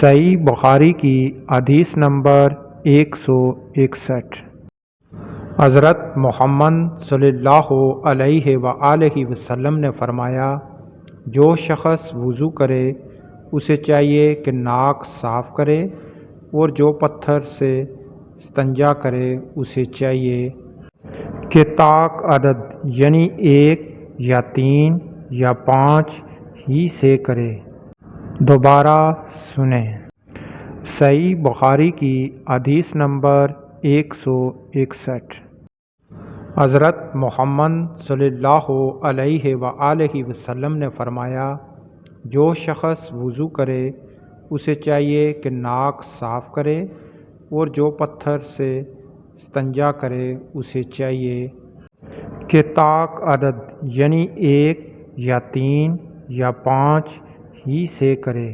صحیح بخاری کی حدیث نمبر 161۔ حضرت محمد صلی اللہ علیہ وآلہ وسلم نے فرمایا، جو شخص وضو کرے اسے چاہیے کہ ناک صاف کرے، اور جو پتھر سے استنجا کرے اسے چاہیے کہ طاق عدد یعنی 1 یا 3 یا 5 ہی سے کرے۔ دوبارہ سنیں۔ صحیح بخاری کی حدیث نمبر 161۔ حضرت محمد صلی اللہ علیہ وآلہ وسلم نے فرمایا، جو شخص وضو کرے اسے چاہیے کہ ناک صاف کرے، اور جو پتھر سے استنجا کرے اسے چاہیے کہ طاق عدد یعنی 1 یا 3 یا 5 ہی سے کرے۔